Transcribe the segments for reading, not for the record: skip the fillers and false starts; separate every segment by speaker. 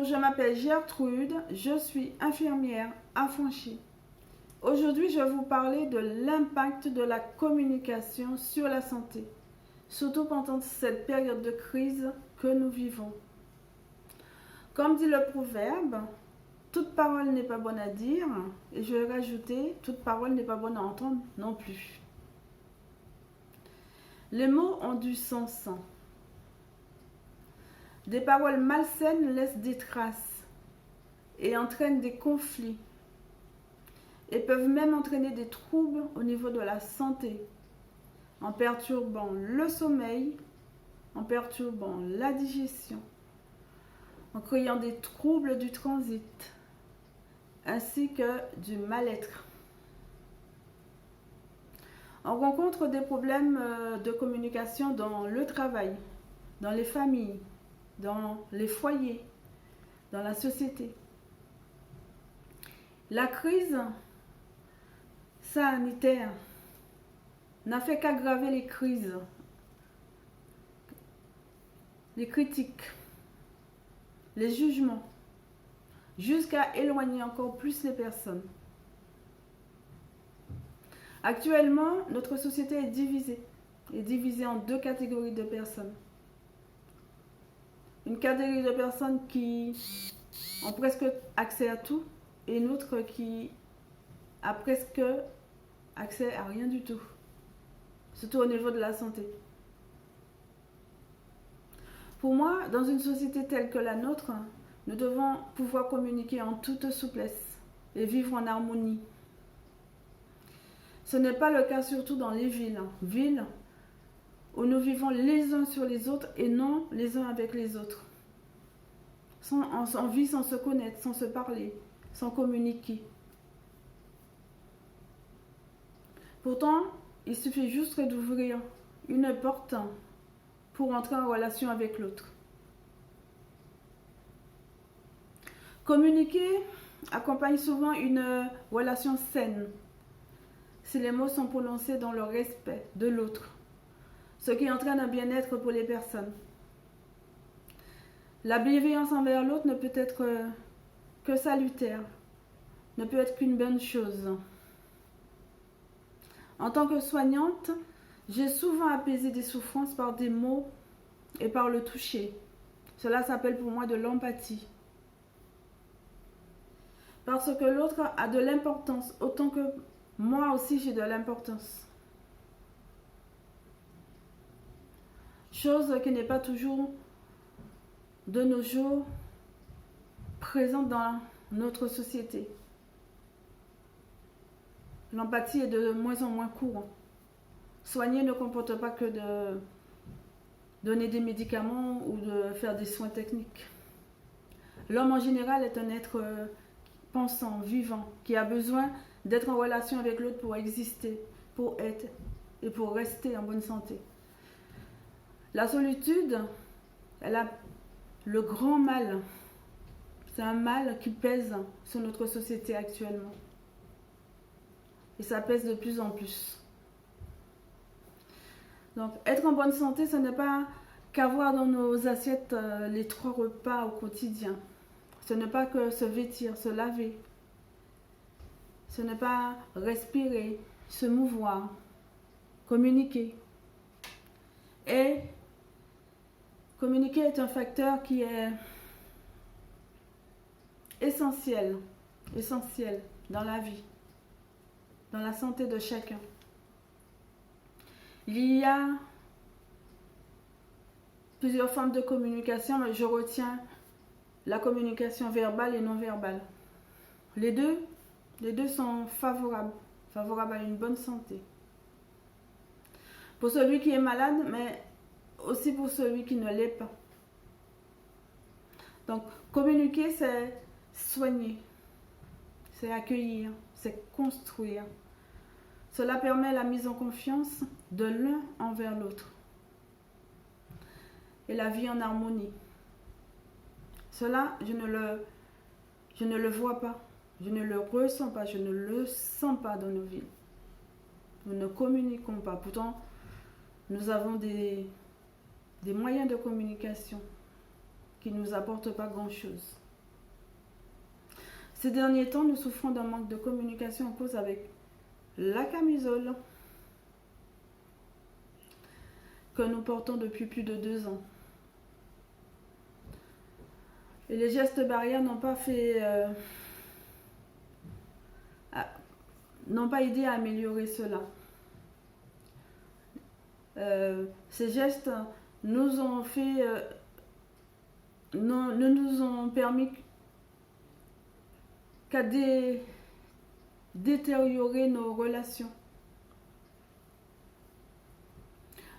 Speaker 1: je m'appelle Gertrude, je suis infirmière affranchie. Aujourd'hui, je vais vous parler de l'impact de la communication sur la santé, surtout pendant cette période de crise que nous vivons. Comme dit le proverbe, toute parole n'est pas bonne à dire, et je vais rajouter, toute parole n'est pas bonne à entendre non plus. Les mots ont du sens. Des paroles malsaines laissent des traces et entraînent des conflits et peuvent même entraîner des troubles au niveau de la santé, en perturbant le sommeil, en perturbant la digestion, en créant des troubles du transit, ainsi que du mal-être. On rencontre des problèmes de communication dans le travail, dans les familles, dans les foyers, dans la société. La crise sanitaire n'a fait qu'aggraver les crises, les critiques, les jugements, jusqu'à éloigner encore plus les personnes. Actuellement, notre société est divisée en deux catégories de personnes. Une catégorie de personnes qui ont presque accès à tout et une autre qui a presque accès à rien du tout, surtout au niveau de la santé. Pour moi, dans une société telle que la nôtre, nous devons pouvoir communiquer en toute souplesse et vivre en harmonie. Ce n'est pas le cas surtout dans les villes où nous vivons les uns sur les autres et non les uns avec les autres. On vit sans se connaître, sans se parler, sans communiquer. Pourtant, il suffit juste d'ouvrir une porte pour entrer en relation avec l'autre. Communiquer accompagne souvent une relation saine, si les mots sont prononcés dans le respect de l'autre, ce qui entraîne un bien-être pour les personnes. La bienveillance envers l'autre ne peut être que salutaire, ne peut être qu'une bonne chose. En tant que soignante, j'ai souvent apaisé des souffrances par des mots et par le toucher. Cela s'appelle pour moi de l'empathie. Parce que l'autre a de l'importance, autant que moi aussi j'ai de l'importance. Chose qui n'est pas toujours de nos jours présente dans notre société. L'empathie est de moins en moins courante. Soigner ne comporte pas que de donner des médicaments ou de faire des soins techniques. L'homme en général est un être pensant, vivant, qui a besoin d'être en relation avec l'autre pour exister, pour être et pour rester en bonne santé. La solitude, elle a le grand mal. C'est un mal qui pèse sur notre société actuellement. Et ça pèse de plus en plus. Donc, être en bonne santé, ce n'est pas qu'avoir dans nos assiettes les 3 repas au quotidien. Ce n'est pas que se vêtir, se laver. Ce n'est pas respirer, se mouvoir, communiquer. Et communiquer est un facteur qui est essentiel dans la vie, dans la santé de chacun. Il y a plusieurs formes de communication, mais je retiens la communication verbale et non verbale. Les deux sont favorables à une bonne santé. Pour celui qui est malade, mais aussi pour celui qui ne l'est pas. Donc, communiquer, c'est soigner, c'est accueillir, c'est construire. Cela permet la mise en confiance de l'un envers l'autre et la vie en harmonie. Cela, je ne le vois pas, je ne le ressens pas, je ne le sens pas dans nos vies. Nous ne communiquons pas. Pourtant, nous avons des moyens de communication qui ne nous apportent pas grand-chose. Ces derniers temps, nous souffrons d'un manque de communication en cause avec la camisole que nous portons depuis plus de 2 ans. Et les gestes barrières n'ont pas aidé à améliorer cela. Ces gestes nous ont ne nous ont permis qu'à détériorer nos relations.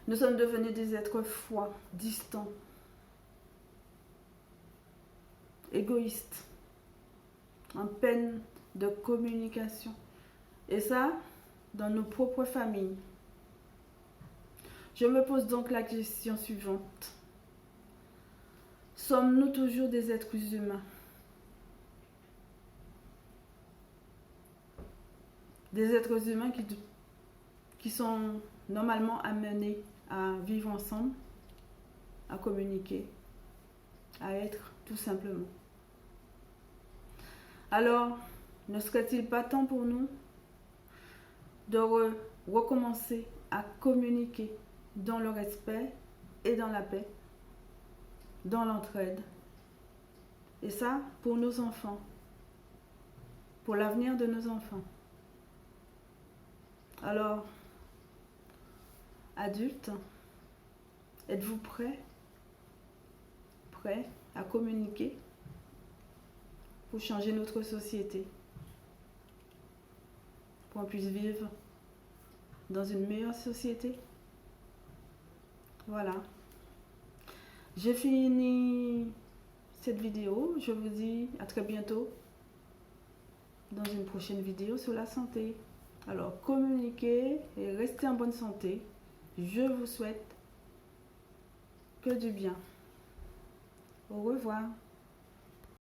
Speaker 1: Nous sommes devenus des êtres froids, distants, égoïstes, en peine de communication. Et ça, dans nos propres familles. Je me pose donc la question suivante. Sommes-nous toujours des êtres humains? Des êtres humains qui sont normalement amenés à vivre ensemble, à communiquer, à être tout simplement. Alors, ne serait-il pas temps pour nous de recommencer à communiquer dans le respect et dans la paix, dans l'entraide? Et ça, pour nos enfants, pour l'avenir de nos enfants. Alors, adultes, êtes-vous prêts à communiquer pour changer notre société, pour qu'on puisse vivre dans une meilleure société? Voilà. J'ai fini cette vidéo. Je vous dis à très bientôt dans une prochaine vidéo sur la santé. Alors, communiquez et restez en bonne santé. Je vous souhaite que du bien. Au revoir.